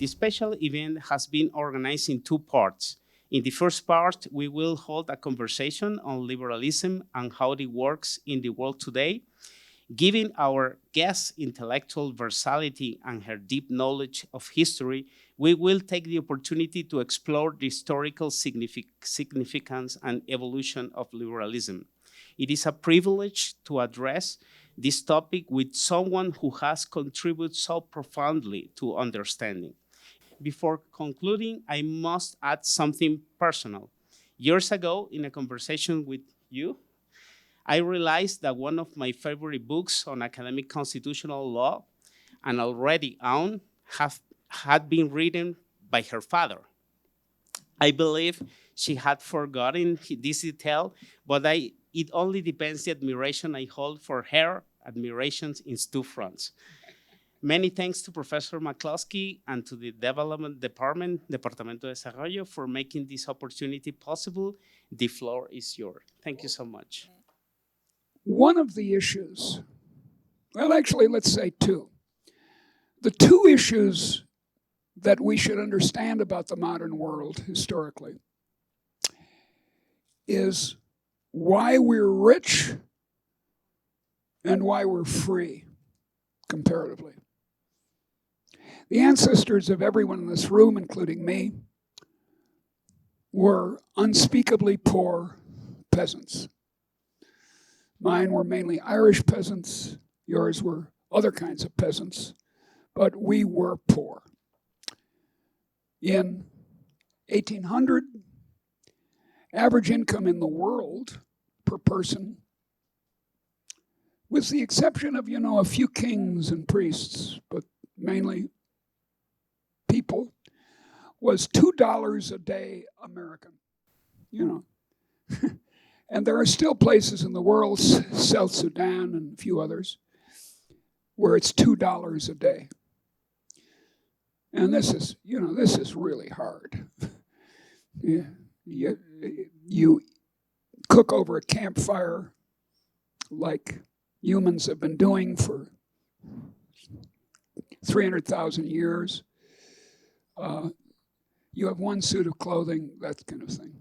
This special event has been organized in two parts. In the first part, we will hold a conversation on liberalism and how it works in the world today. Given our guest's intellectual versatility and her deep knowledge of history, we will take the opportunity to explore the historical significance and evolution of liberalism. It is a privilege to address this topic with someone who has contributed so profoundly to understanding. Before concluding, I must add something personal. Years ago, in a conversation with you, I realized that one of my favorite books on academic constitutional law, and already owned, had been written by her father. I believe she had forgotten this detail, but it only depends the admiration I hold for her admirations in two fronts. Many thanks to Professor McCloskey and to the Development Department, Departamento de Desarrollo, for making this opportunity possible. The floor is yours. Thank you so much. One of the issues, well, actually, let's say two. The two issues that we should understand about the modern world historically is why we're rich and why we're free, comparatively. The ancestors of everyone in this room, including me, were unspeakably poor peasants. Mine were mainly Irish peasants. Yours were other kinds of peasants. But we were poor. In 1800, average income in the world per person, with the exception of, a few kings and priests, but mainly people, was $2 a day American. And there are still places in the world, South Sudan and a few others, where it's $2 a day. And this is really hard. You cook over a campfire like humans have been doing for 300,000 years. You have one suit of clothing, that kind of thing.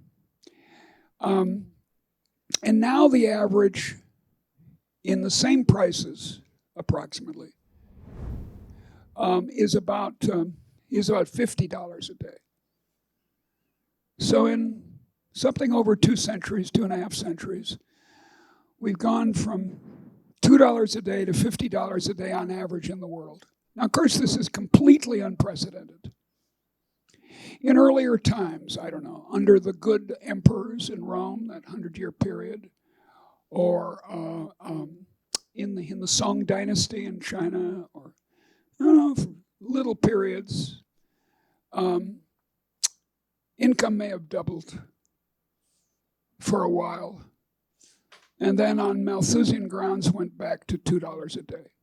And now the average in the same prices, approximately, is about $50 a day. So in something over 2 centuries, 2.5 centuries, we've gone from $2 a day to $50 a day on average in the world. Now, of course, this is completely unprecedented. In earlier times, I don't know, under the good emperors in Rome, that 100-year period, or in the Song dynasty in China, or for little periods, income may have doubled for a while, and then on Malthusian grounds went back to $2 a day.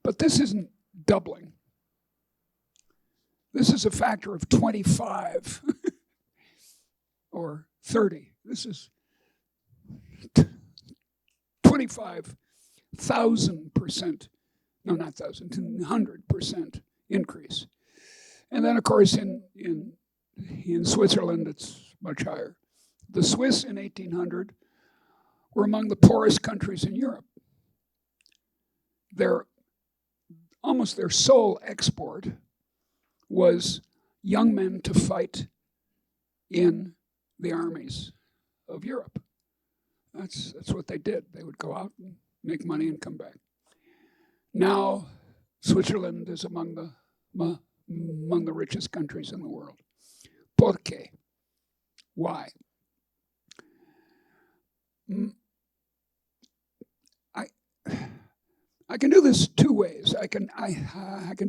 But this isn't doubling. This is a factor of 25 or 30. This is 25,000%, no, not 1,000, 100% increase. And then, of course, in Switzerland, it's much higher. The Swiss in 1800 were among the poorest countries in Europe. Almost their sole export was young men to fight in the armies of Europe. That's what they did. They would go out and make money and come back. Now, Switzerland is among the richest countries in the world. ¿Por qué? Why? I can do this two ways. I can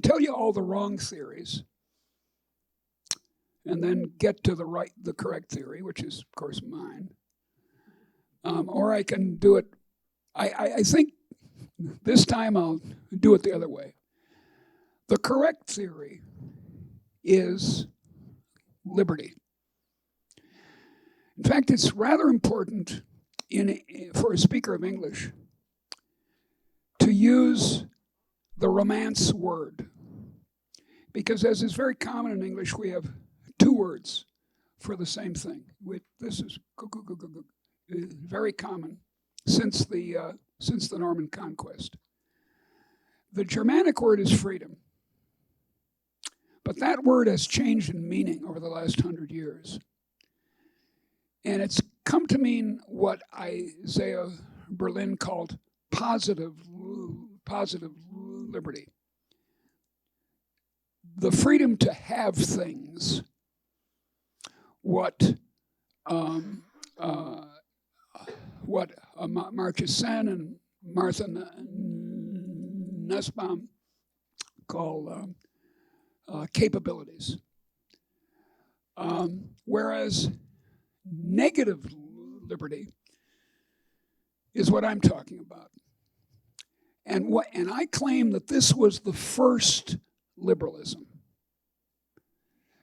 tell you all the wrong theories, and then get to the correct theory, which is, of course, mine. Or I can do it. I think this time I'll do it the other way. The correct theory is liberty. In fact, it's rather important for a speaker of English to use the Romance word, Because as is very common in English, we have two words for the same thing. This is very common since the Norman conquest. The Germanic word is freedom. But that word has changed in meaning over the last 100 years. And it's come to mean what Isaiah Berlin called positive liberty. The freedom to have things, what Amartya Sen and Martha Nussbaum call capabilities. Whereas negative liberty is what I'm talking about. And I claim that this was the first liberalism.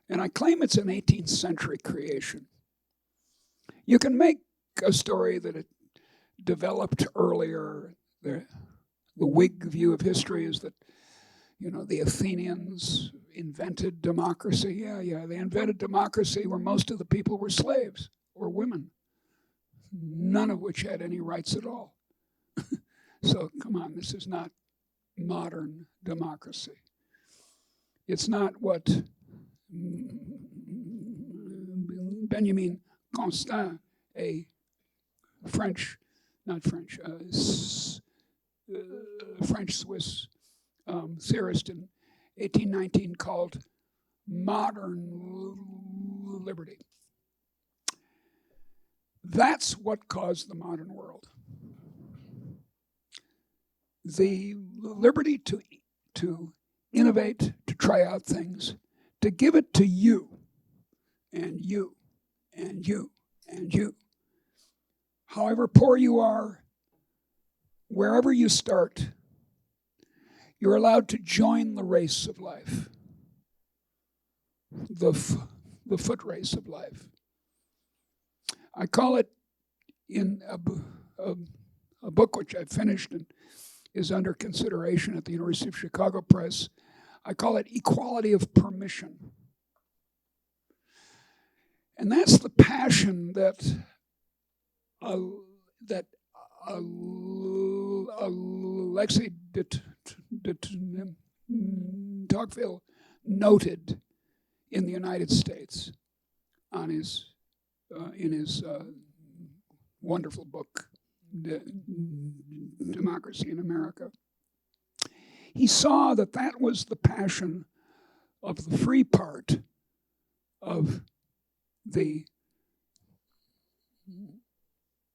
And I claim it's an 18th century creation. You can make a story that it developed earlier. The Whig view of history is that, the Athenians invented democracy. Yeah, they invented democracy where most of the people were slaves or women, none of which had any rights at all. So come on, this is not modern democracy. It's not what Benjamin Constant, a French-Swiss theorist in 1819 called modern liberty. That's what caused the modern world. The liberty to innovate, to try out things, to give it to you, and you, and you, and you. However poor you are, wherever you start, you're allowed to join the race of life, the foot race of life. I call it, in a book which I've finished and is under consideration at the University of Chicago Press, I call it equality of permission. And that's the passion that Alexei de Tocqueville noted in the United States on in his wonderful book, Democracy in America. He saw that was the passion of the free part of the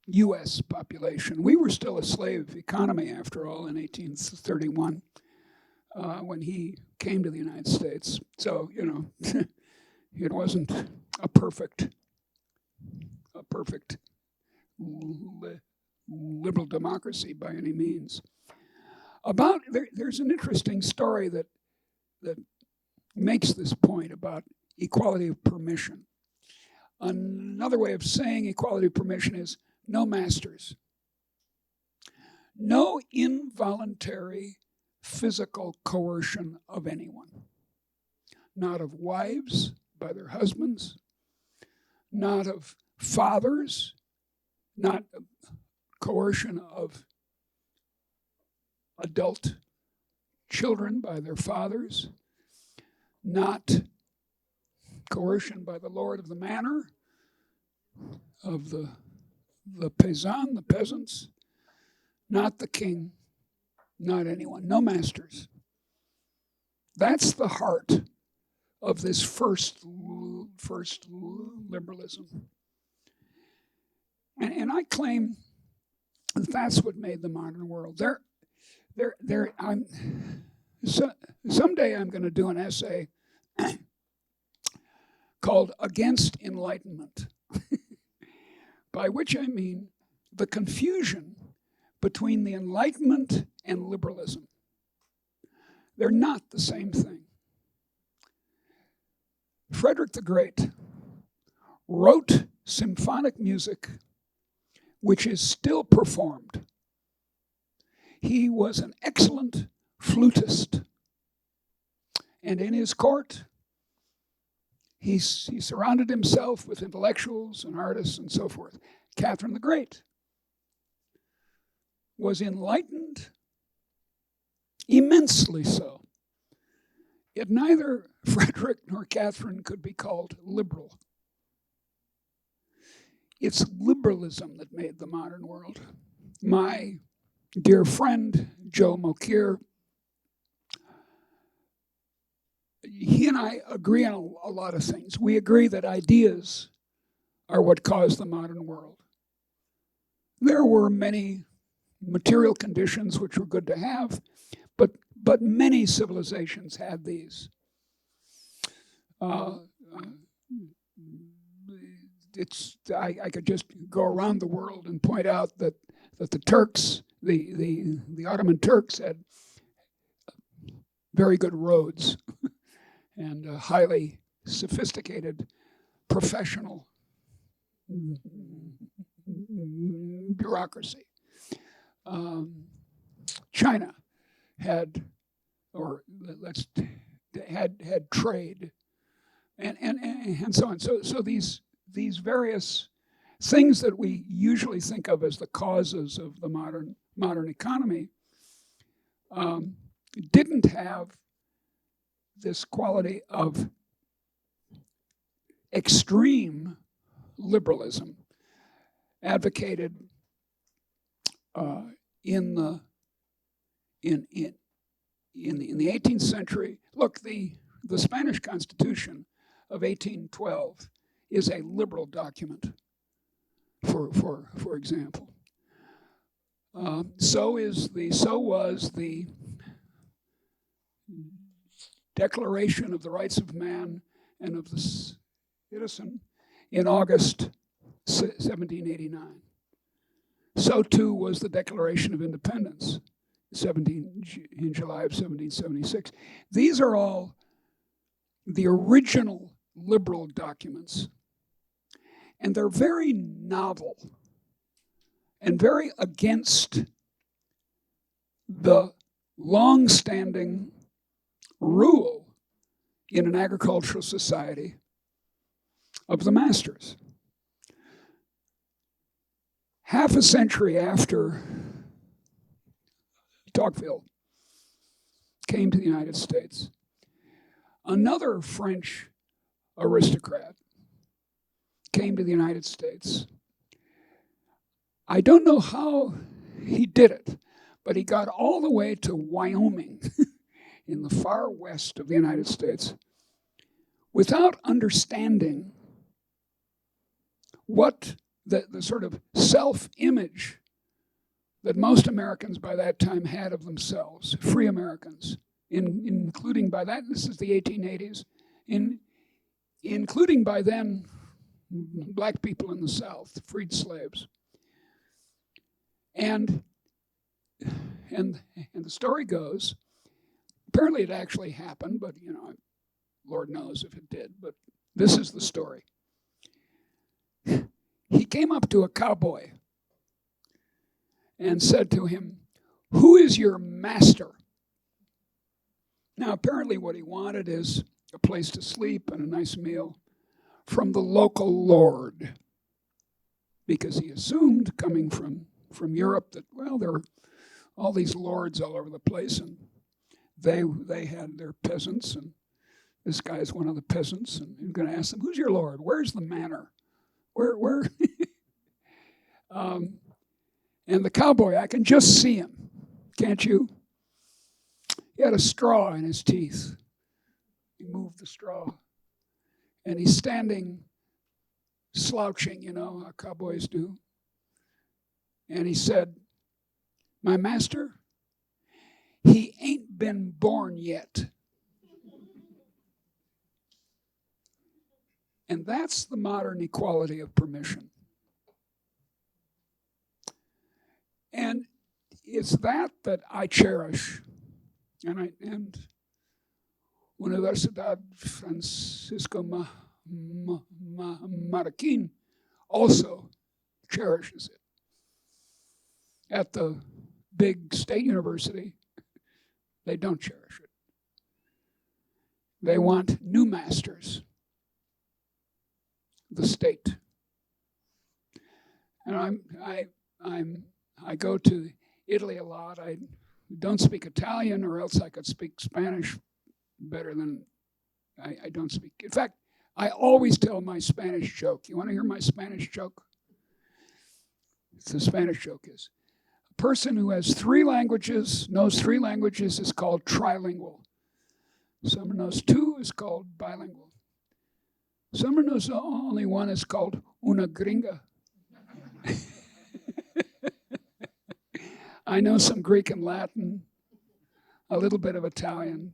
U.S. population. We were still a slave economy, after all, in 1831 when he came to the United States. So, it wasn't a perfect liberal democracy by any means. There's an interesting story that makes this point about equality of permission. Another way of saying equality of permission is no masters. No involuntary physical coercion of anyone. Not of wives by their husbands, not of fathers, not coercion of adult children by their fathers, not coercion by the lord of the manor, of the paysan, the peasants, not the king, not anyone, no masters. That's the heart of this first liberalism. And I claim that that's what made the modern world. Someday I'm going to do an essay called Against Enlightenment, by which I mean the confusion between the Enlightenment and liberalism. They're not the same thing. Frederick the Great wrote symphonic music which is still performed. He was an excellent flutist. And in his court, he surrounded himself with intellectuals and artists and so forth. Catherine the Great was enlightened, immensely so. Yet neither Frederick nor Catherine could be called liberal. It's liberalism that made the modern world. My dear friend, Joe Mokyr, he and I agree on a lot of things. We agree that ideas are what caused the modern world. There were many material conditions which were good to have, but many civilizations had these. I could just go around the world and point out that the Turks, the Ottoman Turks, had very good roads and a highly sophisticated professional bureaucracy. China had trade and so on. So these various things that we usually think of as the causes of the modern economy didn't have this quality of extreme liberalism advocated in the 18th century. Look, the Spanish Constitution of 1812 is a liberal document, for example. So was the Declaration of the Rights of Man and of the Citizen in August 1789. So too was the Declaration of Independence in July of 1776. These are all the original liberal documents, and they're very novel and very against the long-standing rule in an agricultural society of the masters. Half a century after Tocqueville came to the United States, another French aristocrat came to the United States. I don't know how he did it, but he got all the way to Wyoming in the far west of the United States without understanding what the sort of self-image that most Americans by that time had of themselves, free Americans, including by that, this is the 1880s, including by then black people in the South, freed slaves. And the story goes, apparently it actually happened, but Lord knows if it did, but this is the story. He came up to a cowboy and said to him, "Who is your master?" Now, apparently what he wanted is a place to sleep and a nice meal from the local lord, because he assumed, coming from Europe, that, well, there were all these lords all over the place, and they had their peasants, and this guy is one of the peasants, and you're going to ask them, "Who's your lord? Where's the manor? Where?" And the cowboy, I can just see him, can't you? He had a straw in his teeth. He moved the straw. And he's standing slouching, how cowboys do. And he said, "My master, he ain't been born yet." And that's the modern equality of permission. And it's that I cherish. And Universidad Francisco Marroquín also cherishes it. At the big state university, they don't cherish it. They want new masters, the state. And I go to Italy a lot. I don't speak Italian, or else I could speak Spanish better than I don't speak. In fact, I always tell my Spanish joke. You want to hear my Spanish joke? The Spanish joke is, a person who has knows three languages is called trilingual. Someone knows two is called bilingual. Someone knows only one is called una gringa. I know some Greek and Latin, a little bit of Italian,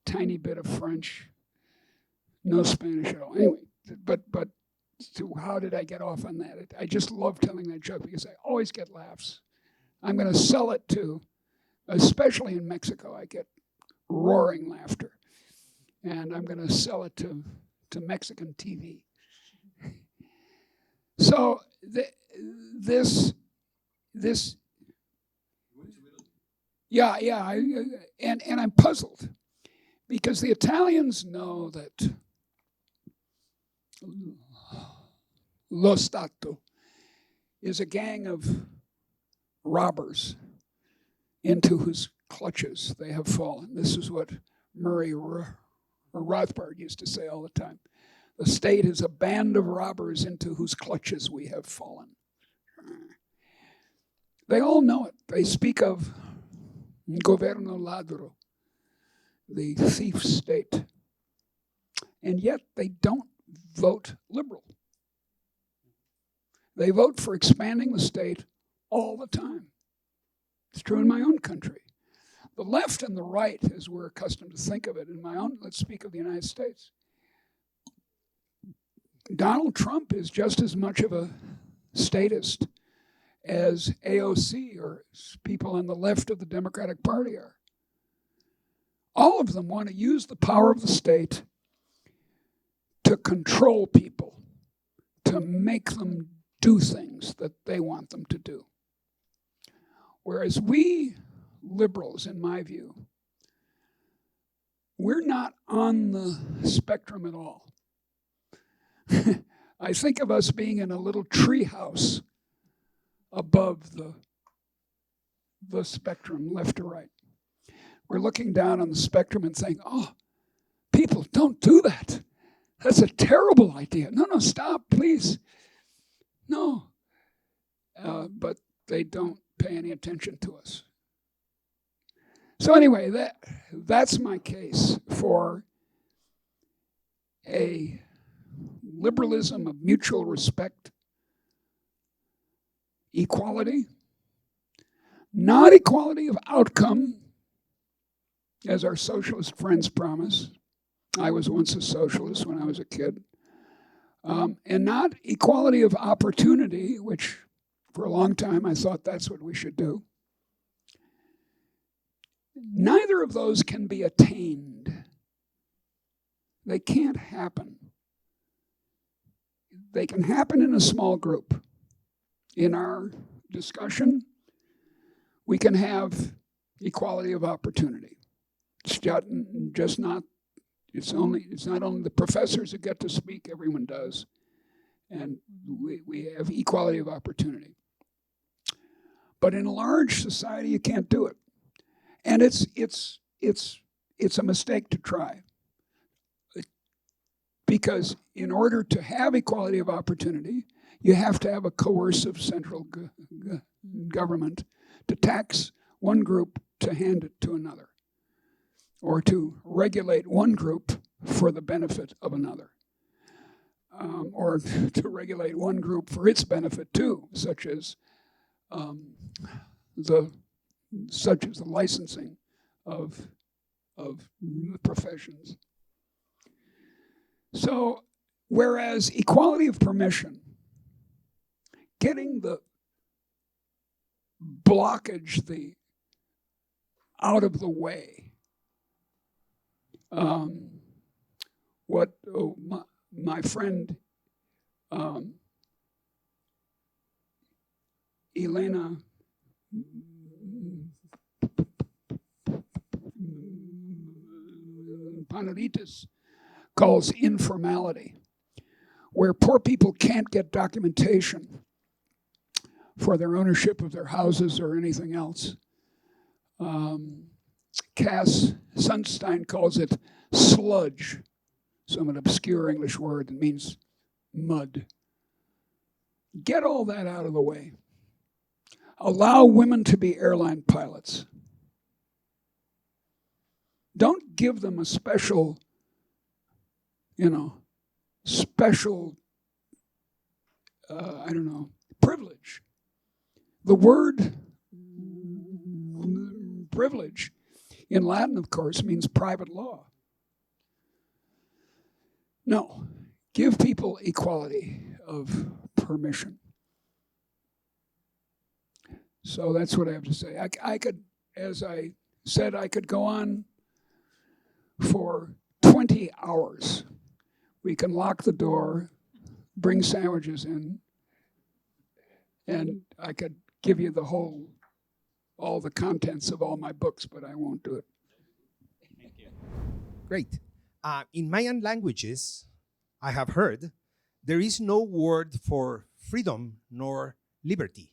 tiny bit of French, no Spanish at all. Anyway, but so how did I get off on that? I just love telling that joke because I always get laughs. I'm going to sell it to, especially in Mexico, I get roaring laughter. And I'm going to sell it to Mexican TV. So this, yeah, and I'm puzzled because the Italians know that Lo Stato is a gang of robbers into whose clutches they have fallen. This is what Murray Rothbard used to say all the time. The state is a band of robbers into whose clutches we have fallen. They all know it. They speak of governo ladro, the thief state. And yet they don't vote liberal. They vote for expanding the state all the time. It's true in my own country. The left and the right, as we're accustomed to think of it in my own, let's speak of the United States. Donald Trump is just as much of a statist as AOC or people on the left of the Democratic Party are. All of them want to use the power of the state to control people, to make them do things that they want them to do. Whereas we liberals, in my view, we're not on the spectrum at all. I think of us being in a little tree house above the spectrum, left to right. We're looking down on the spectrum and saying, oh, people, don't do that. That's a terrible idea. No, stop, please. No. But they don't pay any attention to us. So anyway, that's my case for a liberalism of mutual respect, equality, not equality of outcome, as our socialist friends promise. I was once a socialist when I was a kid. And not equality of opportunity, which for a long time I thought that's what we should do. Neither of those can be attained. They can't happen. They can happen in a small group. In our discussion, we can have equality of opportunity. It's just not. It's not only the professors who get to speak. Everyone does, and we have equality of opportunity. But in a large society, you can't do it, and it's a mistake to try. Because in order to have equality of opportunity, you have to have a coercive central government to tax one group to hand it to another, or to regulate one group for the benefit of another, or to regulate one group for its benefit too, such as the licensing of professions. So, whereas equality of permission, getting the blockage out of the way, my friend Elena Panelitis calls informality, where poor people can't get documentation for their ownership of their houses or anything else. Cass Sunstein calls it sludge, some an obscure English word that means mud. Get all that out of the way. Allow women to be airline pilots. Don't give them a special, privilege. The word privilege in Latin, of course, means private law. No, give people equality of permission. So that's what I have to say. I could, as I said, I could go on for 20 hours. We can lock the door, bring sandwiches in, and I could give you all the contents of all my books, but I won't do it. Thank you. Great. In Mayan languages, I have heard, there is no word for freedom nor liberty.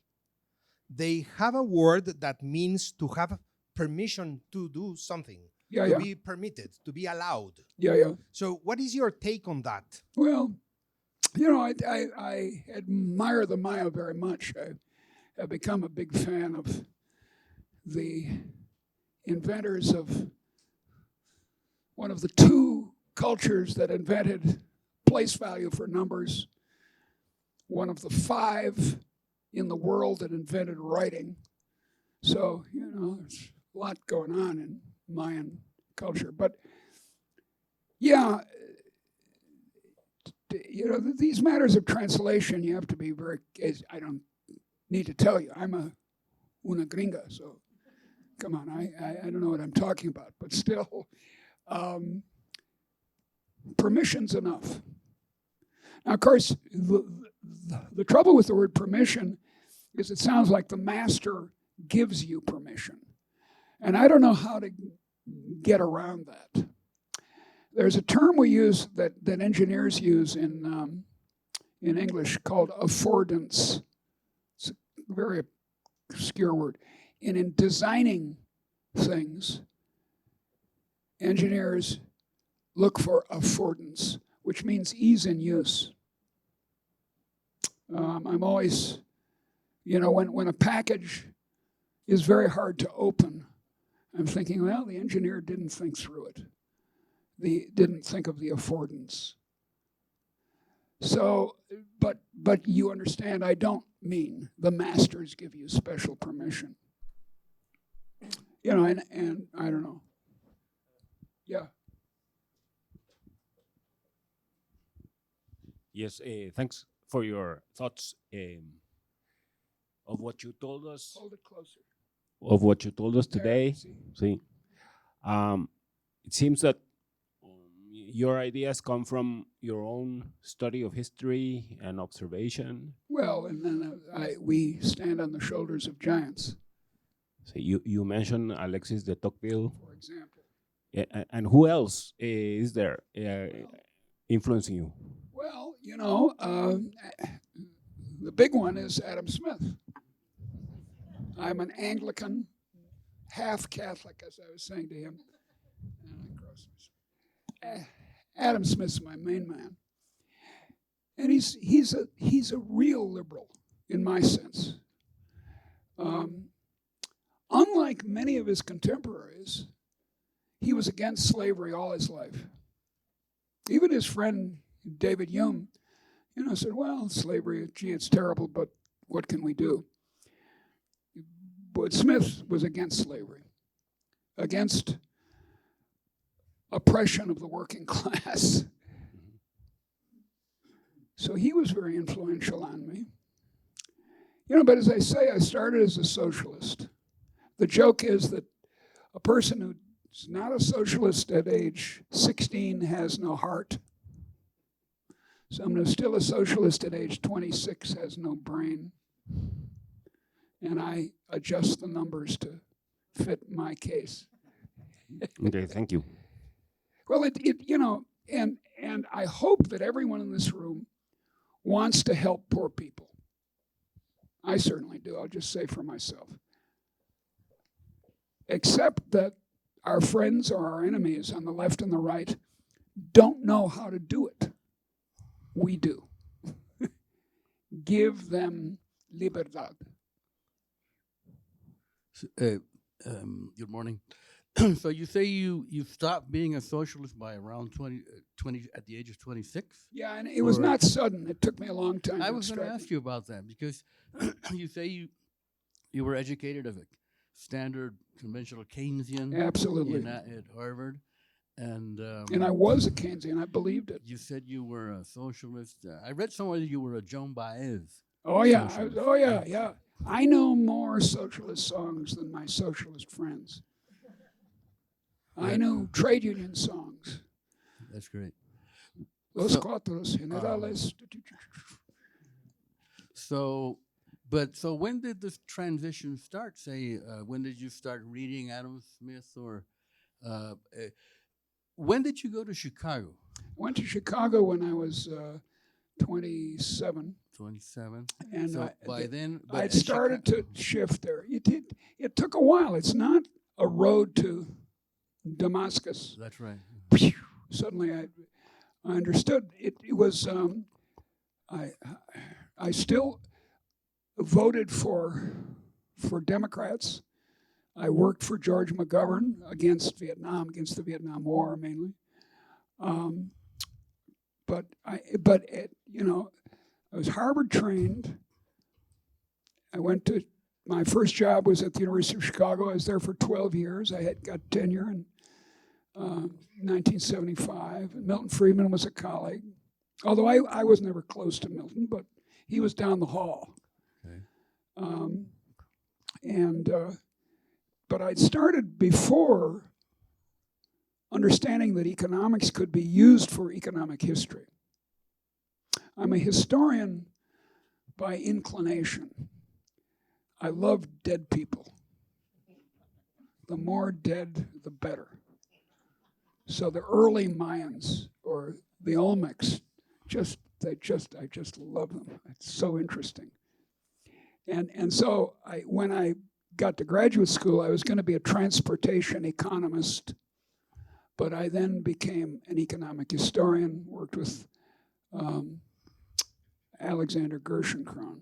They have a word that means to have permission to do something, to be permitted, to be allowed. Yeah. So what is your take on that? Well, I admire the Maya very much. I've become a big fan of the inventors of one of the two cultures that invented place value for numbers, one of the 5 in the world that invented writing. So, there's a lot going on in Mayan culture. But, yeah, these matters of translation, you have to be very, I don't need to tell you, I'm una gringa, so come on, I don't know what I'm talking about, but still, permission's enough. Now, of course, the trouble with the word permission is it sounds like the master gives you permission. And I don't know how to get around that. There's a term we use that engineers use in English called affordance. It's a very obscure word. And in designing things, engineers look for affordance, which means ease in use. I'm always, when a package is very hard to open, I'm thinking, well, the engineer didn't think through it. They didn't think of the affordance. So, but you understand, I don't mean the masters give you special permission. And I don't know. Yeah. Yes, thanks for your thoughts of what you told us. Hold it closer. Of what you told us today. See. It seems that your ideas come from your own study of history and observation. Well, and then we stand on the shoulders of giants. So you mentioned Alexis de Tocqueville, for example. And who else is there influencing you? Well, the big one is Adam Smith. I'm an Anglican, half Catholic, as I was saying to him. Adam Smith's my main man, and he's a real liberal in my sense. Unlike many of his contemporaries, he was against slavery all his life. Even his friend David Hume, said, "Well, slavery, it's terrible, but what can we do?" But Smith was against slavery, against oppression of the working class. So he was very influential on me. But as I say, I started as a socialist. The joke is that a person who's not a socialist at age 16 has no heart. Someone who's still a socialist at age 26 has no brain. And I adjust the numbers to fit my case. Okay, thank you. Well, and I hope that everyone in this room wants to help poor people. I certainly do. I'll just say for myself. Except that our friends or our enemies on the left and the right don't know how to do it. We do. Give them libertad. Good morning. So you say you stopped being a socialist by around 20 at the age of 26? Yeah, and it was Or- not sudden. It took me a long time. I was going to ask you about that because you say you were educated as a standard conventional Keynesian Absolutely. at Harvard, and I was a Keynesian. I believed it. you said you were a socialist. I read somewhere that you were a Joan Baez. Oh yeah. Socialist. Yeah. I know more socialist songs than my socialist friends. I know trade union songs. That's great. Los So- Cuatros Generales. So when did this transition start? Say, when did you start reading Adam Smith, or when did you go to Chicago? I went to Chicago when I was 27. 27. And So by then, but I at started Chica- to shift there. It took a while. It's not a road to Damascus. That's right. Suddenly I understood. It was, I still voted for Democrats. I worked for George McGovern against the Vietnam War mainly. But I was Harvard trained. My first job was at the University of Chicago. I was there for 12 years. I had got tenure in 1975. Milton Friedman was a colleague. Although I was never close to Milton, but he was down the hall. Okay. But I'd started before understanding that economics could be used for economic history. I'm a historian by inclination. I love dead people. The more dead, the better. So the early Mayans or the Olmecs, I just love them. It's so interesting. And so when I got to graduate school, I was going to be a transportation economist, but I then became an economic historian, worked with Alexander Gerschenkron.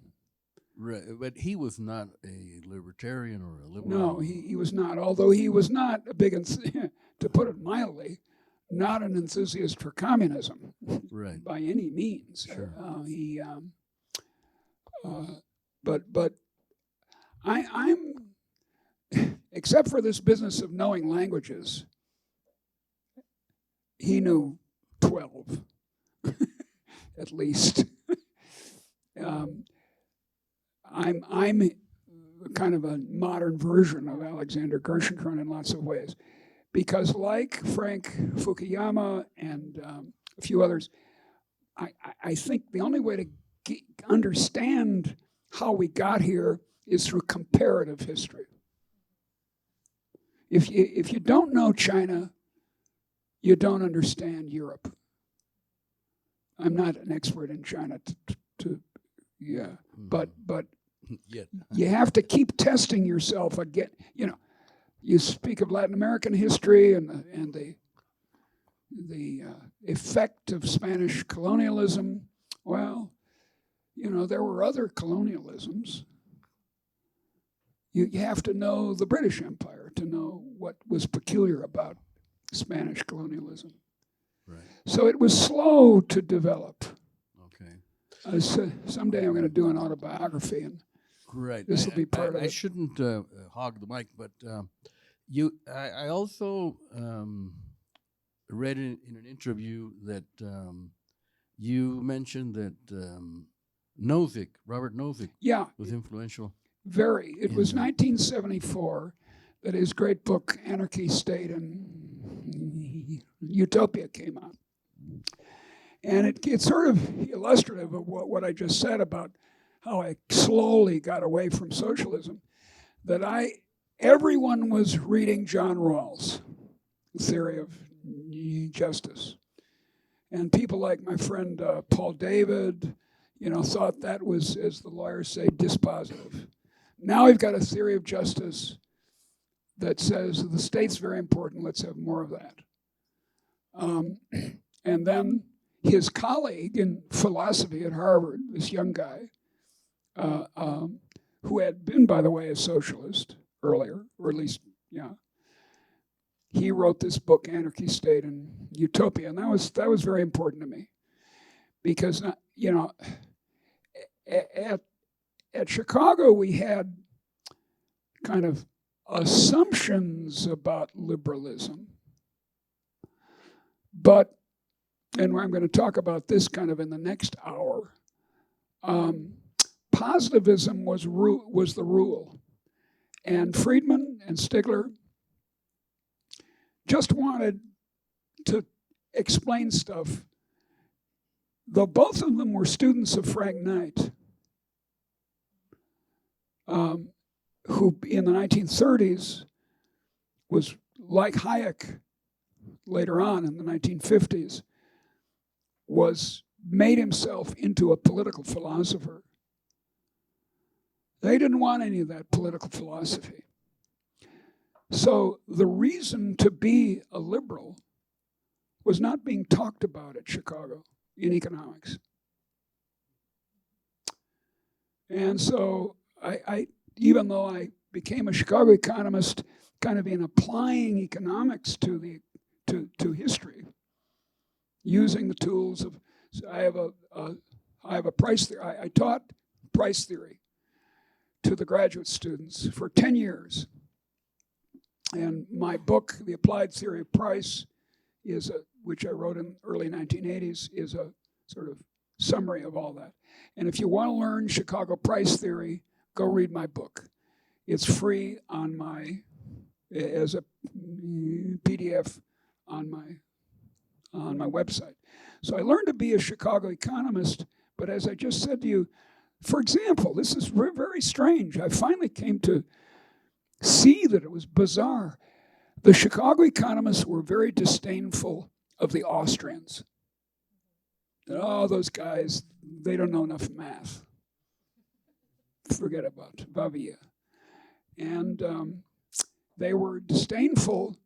Right, but he was not a libertarian or a liberal. No, he was not, although he was not a big, to put it mildly, not an enthusiast for communism Right. by any means. Sure. But I'm, except for this business of knowing languages, he knew 12, at least. I'm kind of a modern version of Alexander Gerschenkron in lots of ways, because like Frank Fukuyama and a few others, I think the only way to understand how we got here is through comparative history. If you don't know China, you don't understand Europe. I'm not an expert in China, but Yet. you have to keep testing yourself again. You speak of Latin American history and the effect of Spanish colonialism. Well, there were other colonialisms. You have to know the British Empire to know what was peculiar about Spanish colonialism. Right. So it was slow to develop. Okay. Someday I'm going to do an autobiography, and Right. This will be part of I it. shouldn't hog the mic, but I also read in an interview that you mentioned that Robert Nozick, yeah, was influential. very. It was In, 1974 that his great book, Anarchy, State, and Utopia came out. And it's sort of illustrative of what I just said about how I slowly got away from socialism, that everyone was reading John Rawls' theory of justice. And people like my friend Paul David, thought that was, as the lawyers say, dispositive. Now we've got a theory of justice that says the state's very important, let's have more of that. And then his colleague in philosophy at Harvard, this young guy, who had been, by the way, a socialist earlier, or at least, he wrote this book, Anarchy, State, and Utopia, and that was very important to me, because at Chicago we had kind of assumptions about liberalism, but, and I'm going to talk about this kind of in the next hour, positivism was the rule, and Friedman and Stigler just wanted to explain stuff, though both of them were students of Frank Knight, who in the 1930s was, like Hayek later on in the 1950s, made himself into a political philosopher. They didn't want any of that political philosophy. So the reason to be a liberal was not being talked about at Chicago in economics. And so I even though I became a Chicago economist, kind of in applying economics to history, using the tools of, so I have a price theory. I taught price theory to the graduate students for 10 years. And my book, The Applied Theory of Price, which I wrote in the early 1980s, is a sort of summary of all that. And if you want to learn Chicago price theory, go read my book. It's free as a PDF on my website. So I learned to be a Chicago economist, but as I just said to you, for example, this is very strange. I finally came to see that it was bizarre. The Chicago economists were very disdainful of the Austrians. Oh, those guys, they don't know enough math. Forget about Bavia. And they were disdainful,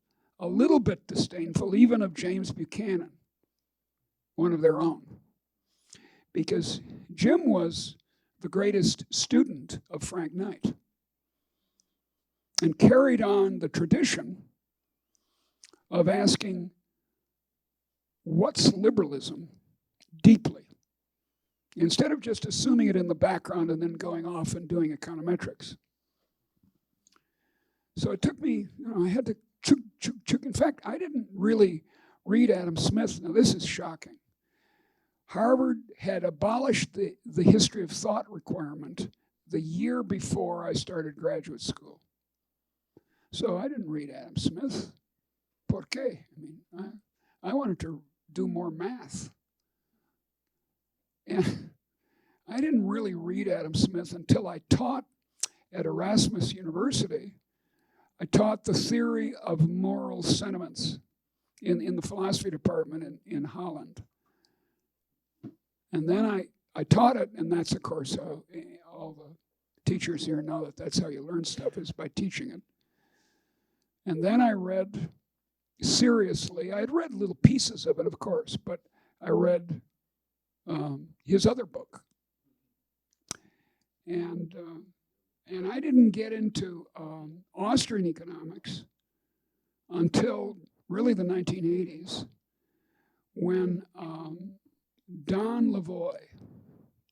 a little bit disdainful, even of James Buchanan, one of their own. Because Jim was the greatest student of Frank Knight and carried on the tradition of asking, what's liberalism deeply? Instead of just assuming it in the background and then going off and doing econometrics. So it took me, I had to chook. In fact, I didn't really read Adam Smith. Now this is shocking. Harvard had abolished the history of thought requirement the year before I started graduate school. So I didn't read Adam Smith. ¿Por qué? I wanted to do more math. And I didn't really read Adam Smith until I taught at Erasmus University. I taught the theory of moral sentiments in the philosophy department in Holland. And then I taught it, and that's, of course, all the teachers here know that that's how you learn stuff, is by teaching it. And then I read seriously. I had read little pieces of it, of course, but I read his other book. And I didn't get into Austrian economics until really the 1980s, when Don Lavoie,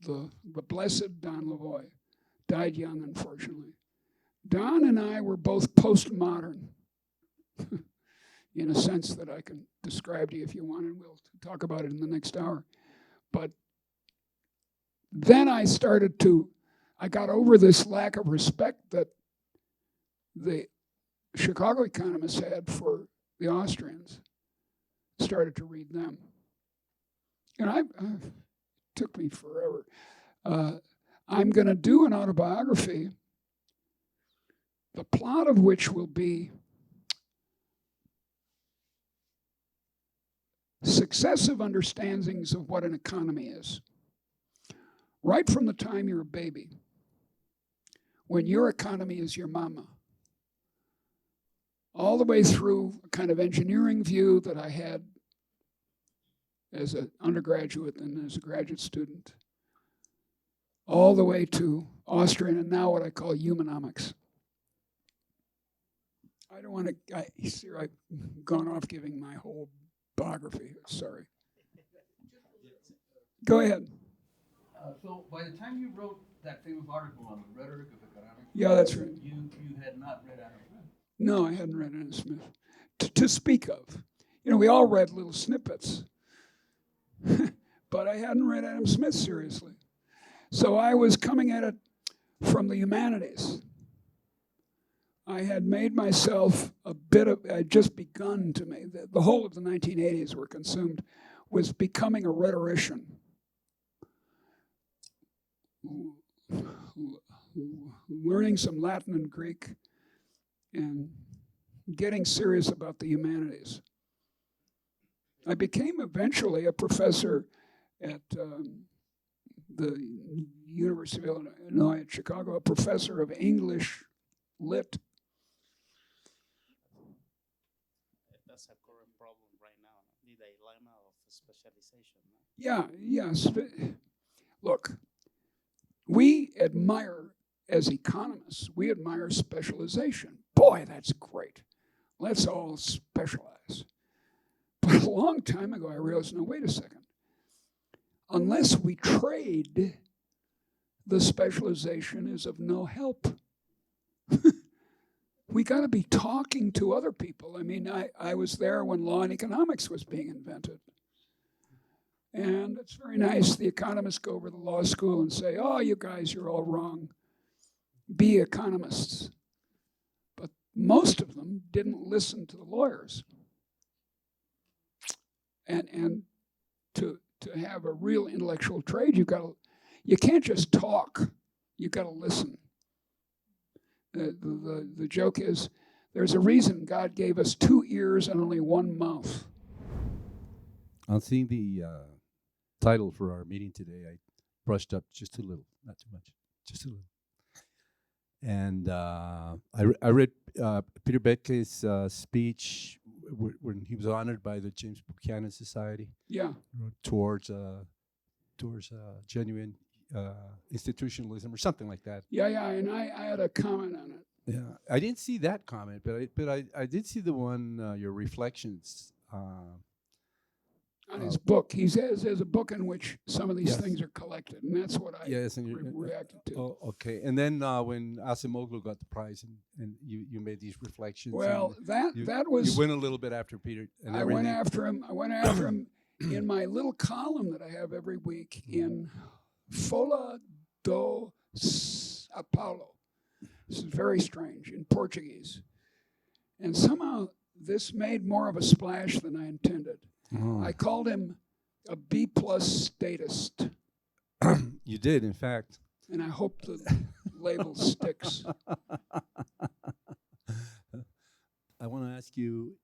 the blessed Don Lavoie, died young, unfortunately. Don and I were both postmodern, in a sense that I can describe to you if you want, and we'll talk about it in the next hour. But then I got over this lack of respect that the Chicago economists had for the Austrians, started to read them. And it took me forever. I'm going to do an autobiography, the plot of which will be successive understandings of what an economy is. Right from the time you're a baby, when your economy is your mama, all the way through a kind of engineering view that I had as an undergraduate and as a graduate student, all the way to Austrian and now what I call humanomics. I don't want to, I've gone off giving my whole biography, sorry. Go ahead. So by the time you wrote that famous article on the rhetoric of economics, Yeah, that's right. you had not read Adam Smith. No, I hadn't read Adam Smith to speak of. You know, we all read little snippets, but I hadn't read Adam Smith seriously. So I was coming at it from the humanities. I had made myself I'd just begun to make, the whole of the 1980s were consumed with becoming a rhetorician. Learning some Latin and Greek and getting serious about the humanities. I became eventually a professor at the University of Illinois at Chicago, a professor of English Lit. That's a current problem right now, the dilemma of specialization. Yeah, yes. Look, we admire, as economists, we admire specialization. Boy, that's great. Let's all specialize. But a long time ago, I realized, no, wait a second. Unless we trade, the specialization is of no help. We got to be talking to other people. I mean, I was there when law and economics was being invented. And it's very nice. The economists go over to the law school and say, oh, you guys, you're all wrong. Be economists. But most of them didn't listen to the lawyers. And to have a real intellectual trade, you can't just talk. You got to listen. The joke is, there's a reason God gave us 2 ears and only 1 mouth. On seeing the title for our meeting today, I brushed up just a little, not too much, just a little. And I read Peter Bettke's speech when he was honored by the James Buchanan Society. Yeah. Towards genuine institutionalism or something like that. Yeah, and I had a comment on it. Yeah, I didn't see that comment, but I did see the one, your reflections. On his book. He says there's a book in which some of these Yes. things are collected, and that's what I reacted to. Oh, okay. And then when Acemoglu got the prize, and you made these reflections. Well, you, that was... You went a little bit after Peter. And I went after him in my little column that I have every week in Folha do São Paulo. This is very strange, in Portuguese. And somehow this made more of a splash than I intended. Oh. I called him a B+ statist. You did, in fact. And I hope the label sticks. I want to ask you,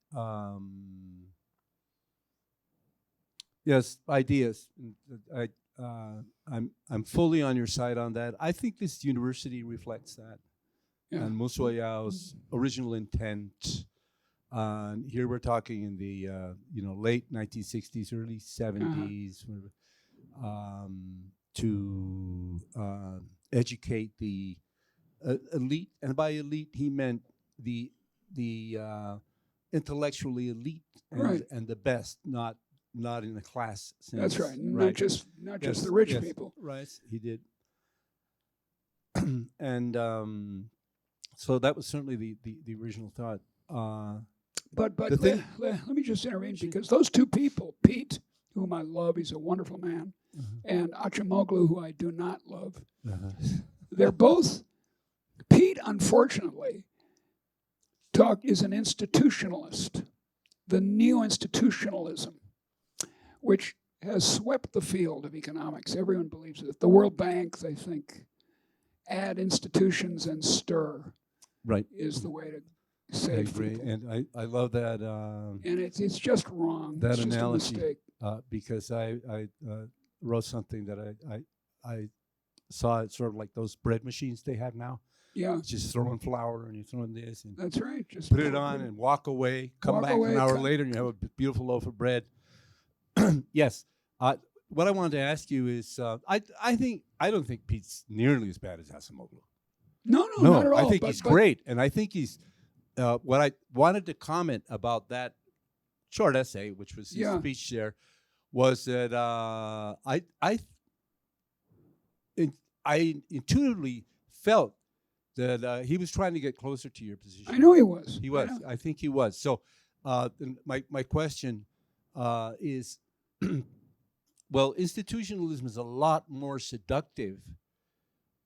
yes, ideas. I'm fully on your side on that. I think this university reflects that, and Musoyao's original intent. Here we're talking in the late 1960s, early 70s, to educate the elite, and by elite he meant the intellectually elite and the best, not in a class sense. That's right. Not just the rich people. Right. He did. And so that was certainly the original thought. But let me just intervene, because those two people, Pete, whom I love, he's a wonderful man, and Acemoglu, who I do not love, they're both, Pete, unfortunately, is an institutionalist, the neo-institutionalism, which has swept the field of economics. Everyone believes it. The World Bank, they think, add institutions and stir is the way to save agree, people. and I love that And it's just wrong. that it's just analogy. a mistake. Because I wrote something that I saw it sort of like those bread machines they have now. Yeah, Just throwing flour and you're throwing this and that's right. Just put it on and walk away. Come Walk back away, an hour come- later and you have a beautiful loaf of bread. Yes. What I wanted to ask you is, I don't think Pete's nearly as bad as Acemoglu. No, not at all. I think but, he's but great, and I think he's. What I wanted to comment about that short essay, which was his Yeah. speech there, was that I intuitively felt that he was trying to get closer to your position. I know he was. He I was. know. I think he was. So, my question is, well, institutionalism is a lot more seductive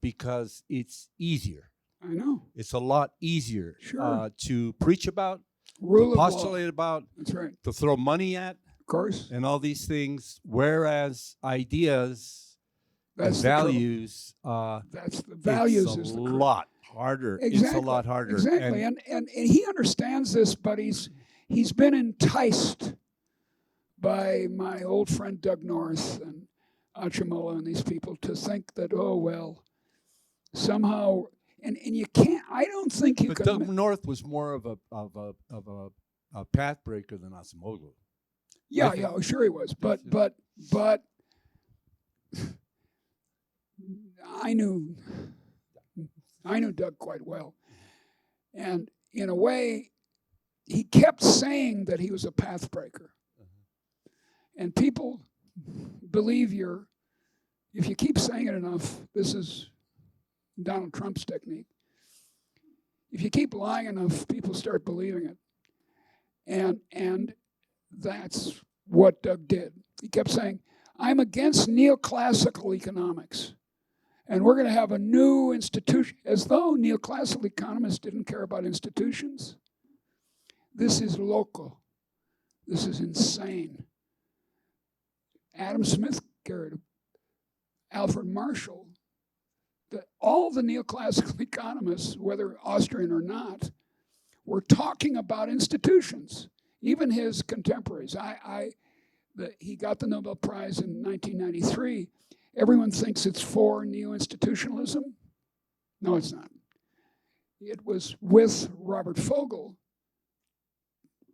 because it's easier. I know. It's a lot easier Sure. to preach about, Rule to of law. postulate about, That's right. to throw money at, Of course. and all these things. Whereas ideas That's and the trouble. values, That's the values it's is a the lot harder. Exactly. It's a lot harder. Exactly. And he understands this, but he's been enticed by my old friend Doug North and Achamola and these people to think that, oh well, somehow and you can't I don't think you But can Doug North was more of a path breaker than Acemoglu. yeah, think- yeah, sure he was. But I knew Doug quite well. And in a way, he kept saying that he was a path breaker. And people believe if you keep saying it enough, this is Donald Trump's technique. If you keep lying enough, people start believing it. And that's what Doug did. He kept saying, I'm against neoclassical economics. And we're going to have a new institution, as though neoclassical economists didn't care about institutions. This is loco. This is insane. Adam Smith cared. Alfred Marshall. All the neoclassical economists, whether Austrian or not, were talking about institutions. Even his contemporaries. He got the Nobel Prize in 1993. Everyone thinks it's for neo-institutionalism. No, it's not. It was with Robert Fogel,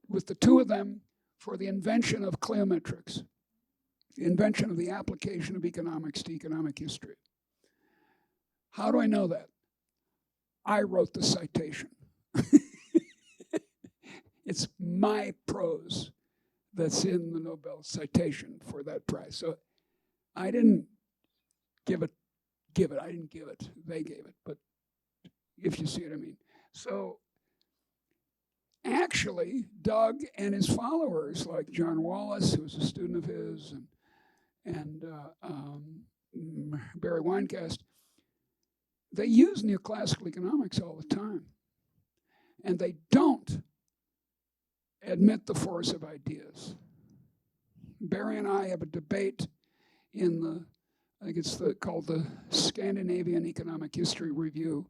with the two of them, for the invention of cliometrics, the invention of the application of economics to economic history. How do I know that? I wrote the citation. It's my prose that's in the Nobel citation for that prize. So I didn't give it. I didn't give it. They gave it. But if you see what I mean. So actually, Doug and his followers, like John Wallace, who was a student of his, and Barry Winecast, they use neoclassical economics all the time. And they don't admit the force of ideas. Barry and I have a debate in I think it's called the Scandinavian Economic History Review,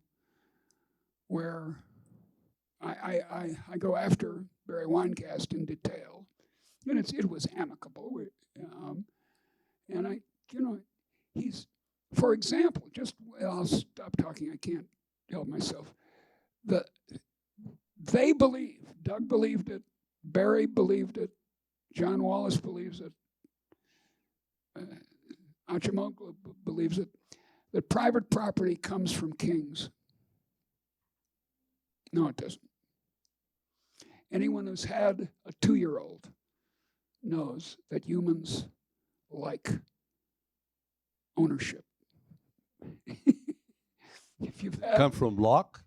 where I go after Barry Winecast in detail, and it was amicable. And he's, for example, I'll stop talking. I can't help myself. They believe, Doug believed it, Barry believed it, John Wallace believes it, Acemoglu believes it, that private property comes from kings. No, it doesn't. Anyone who's had a 2-year-old knows that humans like ownership. If you've had Come from Locke,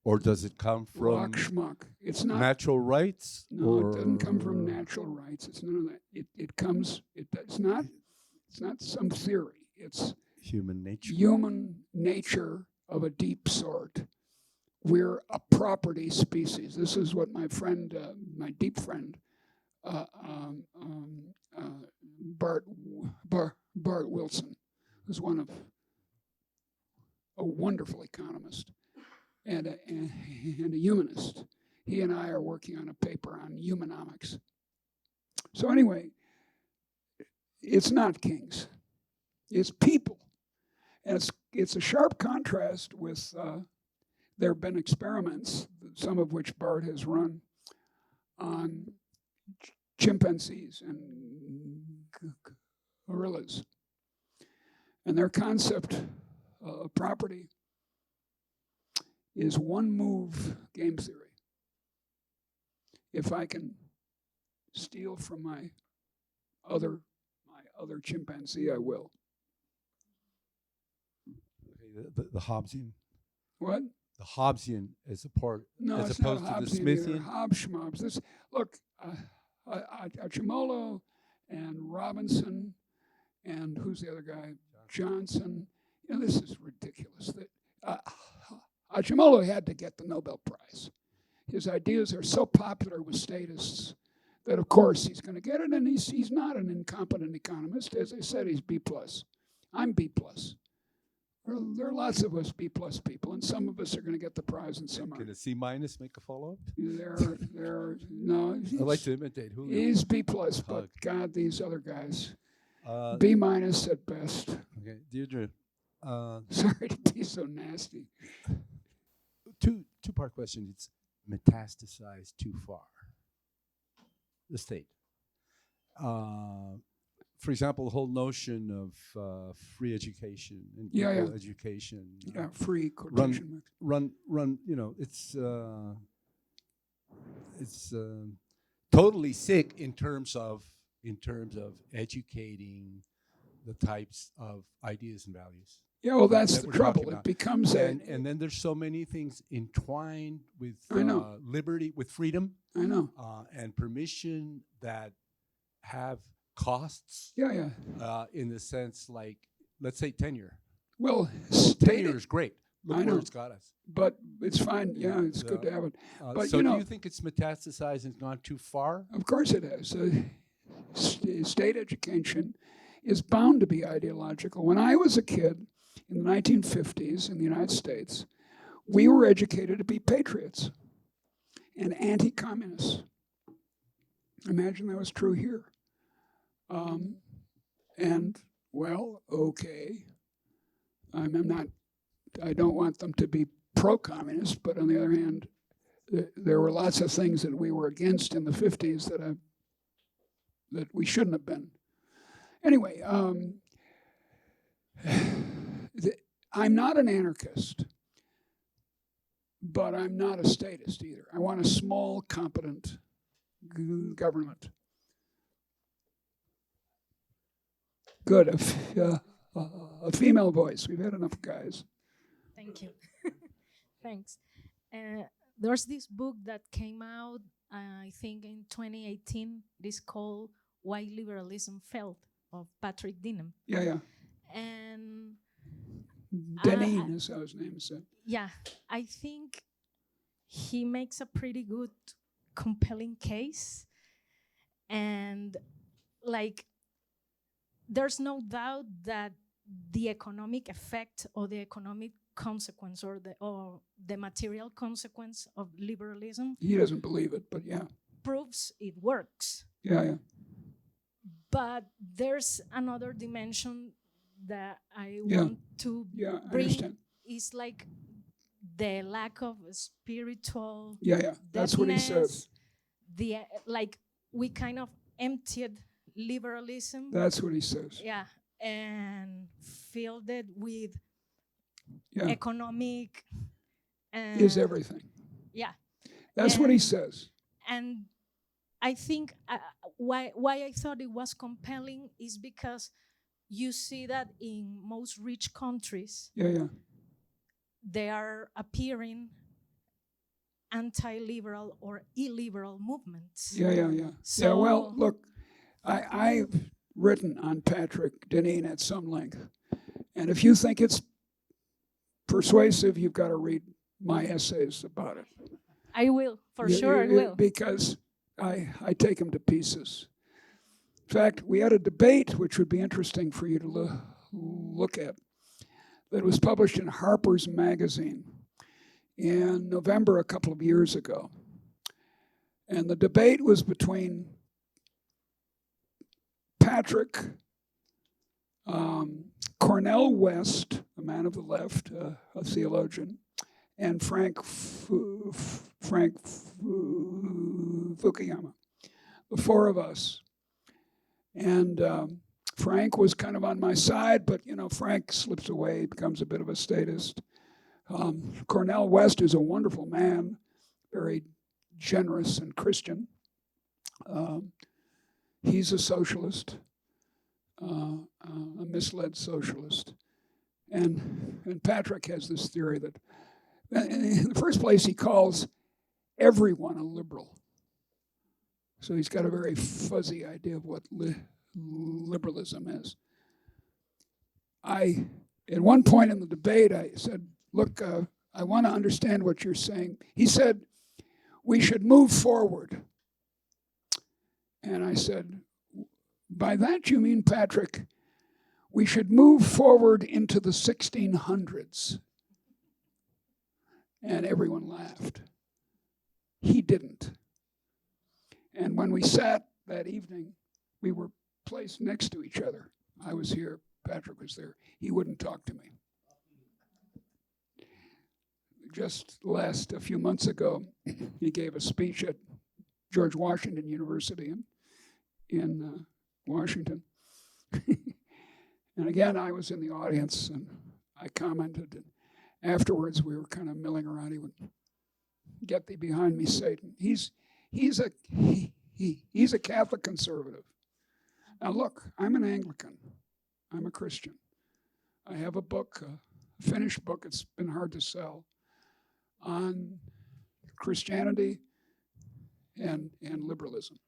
or does it come from Locke Schmuck, it's not natural rights? No, it doesn't come from natural rights. It's none of that. It's not some theory. It's Human nature. human nature of a deep sort. We're a property species. This is what my friend, my deep friend, Bart Wilson, who's a wonderful economist and a humanist. He and I are working on a paper on humanomics. So anyway, it's not kings. It's people. And it's a sharp contrast with, there have been experiments, some of which Bart has run, on chimpanzees and gorillas. And their concept of property is one move game theory. If I can steal from my other chimpanzee, I will. Okay, the Hobbesian. What? The Hobbesian is a part, No, as it's opposed not to the Hobbesian Smithian. either. Hobbes-schmobs. This, look, Archimolo and Robinson and who's the other guy? Johnson. You know, this is ridiculous. Archimolo had to get the Nobel Prize. His ideas are so popular with statists that, of course, he's going to get it, and he's not an incompetent economist. As I said, he's B+. I'm B+. There are lots of us B+ people, and some of us are going to get the prize, and some Can aren't. a C- make a follow-up? No. I like to imitate Julio. He's B+, but Hug. God, these other guys, Uh, B- at best. okay, Deirdre. Sorry to be so nasty. Two-part question. It's metastasized too far. The state. For example, the whole notion of free education and equal education. Yeah, free quotation marks. Run. You know, it's totally sick in terms of educating the types of ideas and values. Yeah, well, that's that the we're trouble. talking It about. becomes and then there's so many things entwined with I know. liberty, with freedom, I know. and permission that have costs. Yeah. In the sense, like, let's say tenure. Well, Tenure is great. Look I know. where it's got us. but it's fine. Yeah, it's good to have it. But, so you know- do you think it's metastasized and gone too far? Of course it has. State education is bound to be ideological. When I was a kid in the 1950s in the United States, we were educated to be patriots and anti-communists. Imagine that was true here. And, well, okay. I don't want them to be pro-communist, but on the other hand, there were lots of things that we were against in the 50s that we shouldn't have been. Anyway, I'm not an anarchist, but I'm not a statist either. I want a small, competent government. Good, a female voice. We've had enough guys. Thank you. Thanks. There's this book that came out, I think, in 2018. It is called Why Liberalism Failed, of Patrick Denham. Yeah. And Deneen is how his name is said. yeah, I think he makes a pretty good, compelling case. And like, there's no doubt that the economic effect or the economic consequence or the material consequence of liberalism He doesn't believe it, but yeah. proves it works. Yeah. But there's another dimension that I Yeah. want to Yeah, I bring. understand. Is like the lack of spiritual Yeah. That's what he depthness, says. like we kind of emptied liberalism. That's what he says. Yeah, and filled it with Yeah. economic. Is everything. Yeah. That's what he says. And I think why I thought it was compelling is because you see that in most rich countries, Yeah. they are appearing anti-liberal or illiberal movements. Yeah. So, Well, look, I've written on Patrick Deneen at some length. And if you think it's persuasive, you've got to read my essays about it. I will, for sure I will. Because I take him to pieces. In fact, we had a debate, which would be interesting for you to look at, that was published in Harper's Magazine in November a couple of years ago. And the debate was between Patrick Cornell West, a man of the left, a theologian, and Frank Fukuyama, the four of us. And Frank was kind of on my side, but Frank slips away, becomes a bit of a statist. Cornell West is a wonderful man, very generous and Christian. He's a socialist, a misled socialist. And Patrick has this theory that, in the first place, he calls everyone a liberal. So he's got a very fuzzy idea of what liberalism is. At one point in the debate, I said, look, I want to understand what you're saying. He said, we should move forward. And I said, by that you mean, Patrick, we should move forward into the 1600s. And everyone laughed. He didn't. And when we sat that evening, we were placed next to each other. I was here, Patrick was there. He wouldn't talk to me. Just a few months ago, he gave a speech at George Washington University in Washington. And again, I was in the audience, and I commented. And afterwards, we were kind of milling around. He would, "Get thee behind me, Satan." He's a Catholic conservative. Now look, I'm an Anglican. I'm a Christian. I have a book, a finished book. It's been hard to sell, on Christianity and liberalism.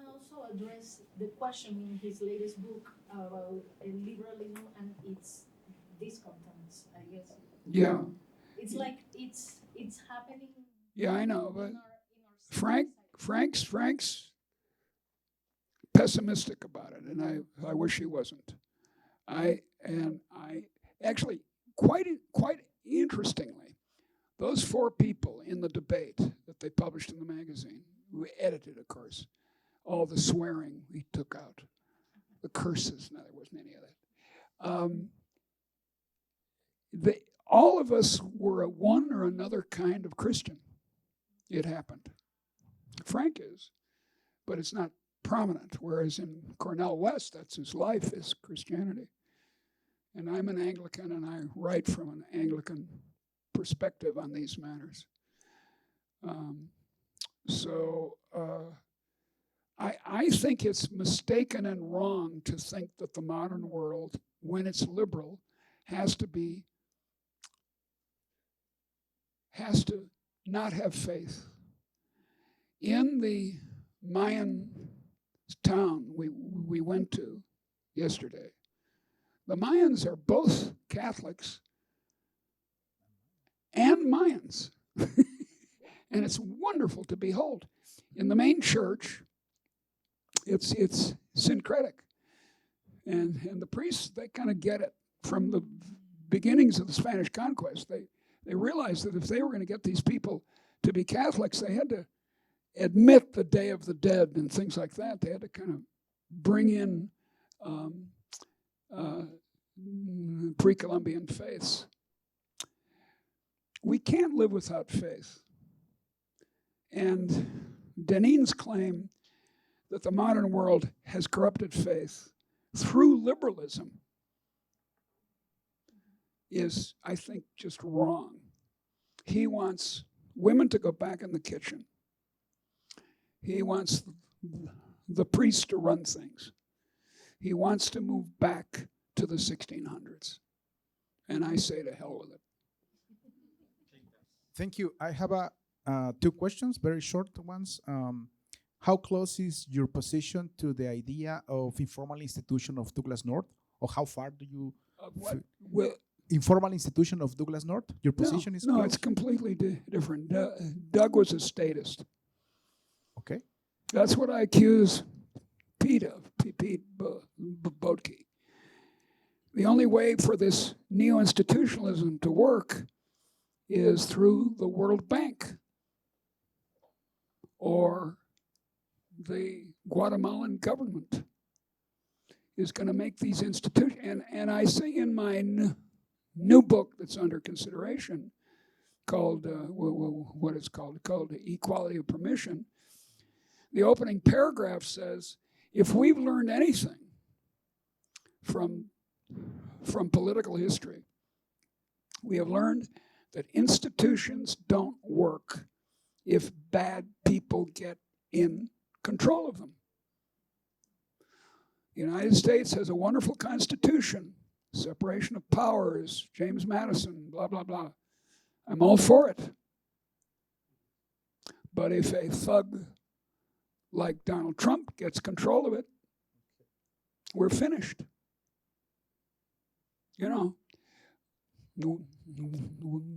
Fukuyama also addressed the question in his latest book about liberalism and its discontents, I guess. Yeah. It's like it's happening. Yeah, I know, but in our Frank's pessimistic about it, and I wish he wasn't. I actually quite interestingly, those four people in the debate that they published in the magazine, who edited, of course, all the swearing we took out, the curses. No, there wasn't any of that. All of us were a one or another kind of Christian. It happened. Frank is, but it's not prominent. Whereas in Cornell West, that's his life, is Christianity. And I'm an Anglican, and I write from an Anglican perspective on these matters. I think it's mistaken and wrong to think that the modern world, when it's liberal, has to not have faith. In the Mayan town we went to yesterday, the Mayans are both Catholics and Mayans. And it's wonderful to behold. In the main church, it's syncretic. And the priests, they kind of get it from the beginnings of the Spanish conquest. They realized that if they were going to get these people to be Catholics, they had to admit the Day of the Dead and things like that. They had to kind of bring in pre-Columbian faiths. We can't live without faith. And Denin's claim that the modern world has corrupted faith through liberalism is, I think, just wrong. He wants women to go back in the kitchen. He wants the priests to run things. He wants to move back to the 1600s. And I say to hell with it. Thank you. I have two questions, very short ones. How close is your position to the idea of informal institution of Douglas North? Or how far do you... informal institution of Douglas North? Your position is close? No, it's completely different. Doug was a statist. Okay. That's what I accuse Pete of, Pete Boatke. The only way for this neo-institutionalism to work is through the World Bank. or the Guatemalan government is going to make these institutions. And I say in my new book that's under consideration, called what it's called Equality of Permission. The opening paragraph says, if we've learned anything from political history, we have learned that institutions don't work if bad people get in control of them. The United States has a wonderful constitution, separation of powers, James Madison, blah, blah, blah. I'm all for it. But if a thug like Donald Trump gets control of it, we're finished. You know,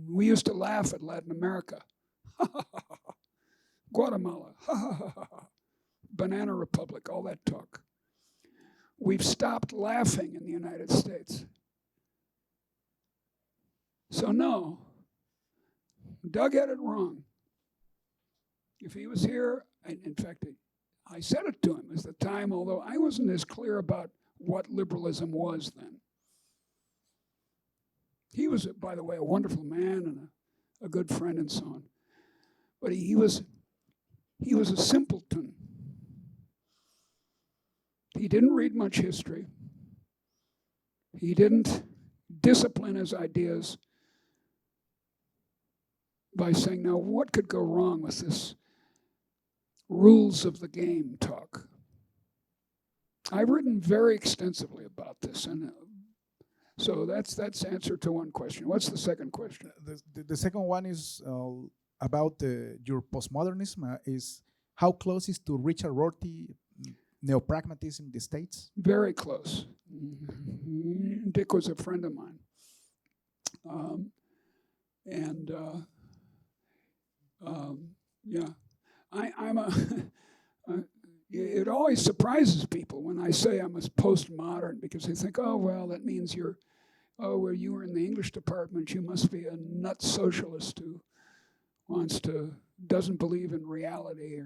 we used to laugh at Latin America. Guatemala, Banana Republic, all that talk. We've stopped laughing in the United States. So no, Doug had it wrong. If he was here, in fact, I said it to him as the time, although I wasn't as clear about what liberalism was then. He was, by the way, a wonderful man and a good friend and so on. But he was a simpleton. He didn't read much history. He didn't discipline his ideas by saying, now what could go wrong with this rules of the game talk? I've written very extensively about this, and so that's answer to one question. What's the second question? The second one is about your postmodernism. Is how close is to Richard Rorty neopragmatism in the States? Very close. Dick was a friend of mine. Yeah, I'm a. It always surprises people when I say I'm a postmodern, because they think, oh well, that means you were in the English department, you must be a nut socialist who doesn't believe in reality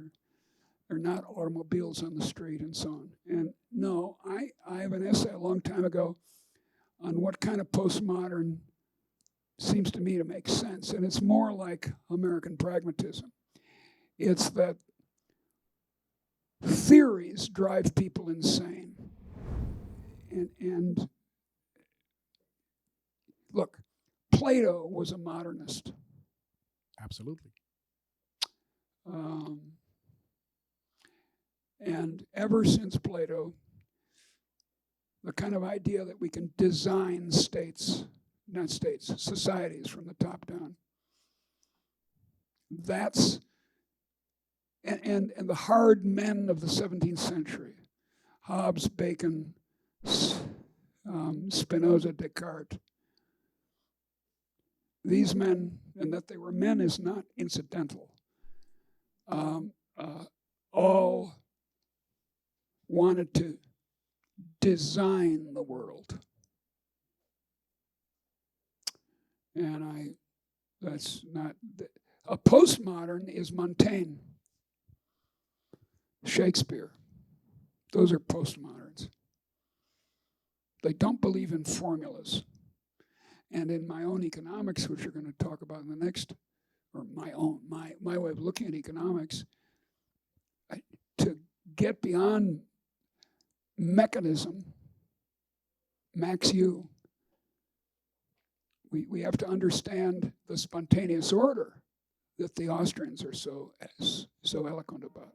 or not automobiles on the street and so on. And no, I have an essay a long time ago on what kind of postmodern seems to me to make sense, and it's more like American pragmatism. It's that theories drive people insane. And look, Plato was a modernist. Absolutely. And ever since Plato, the kind of idea that we can design societies from the top down, that's, and the hard men of the 17th century, Hobbes, Bacon, Spinoza, Descartes, these men, and that they were men is not incidental, all wanted to design the world. And that's not, a postmodern is Montaigne, Shakespeare. Those are postmoderns. They don't believe in formulas. And in my own economics, which we're going to talk about in the next, or my way of looking at economics, to get beyond mechanism, Max U, we have to understand the spontaneous order that the Austrians are so eloquent about.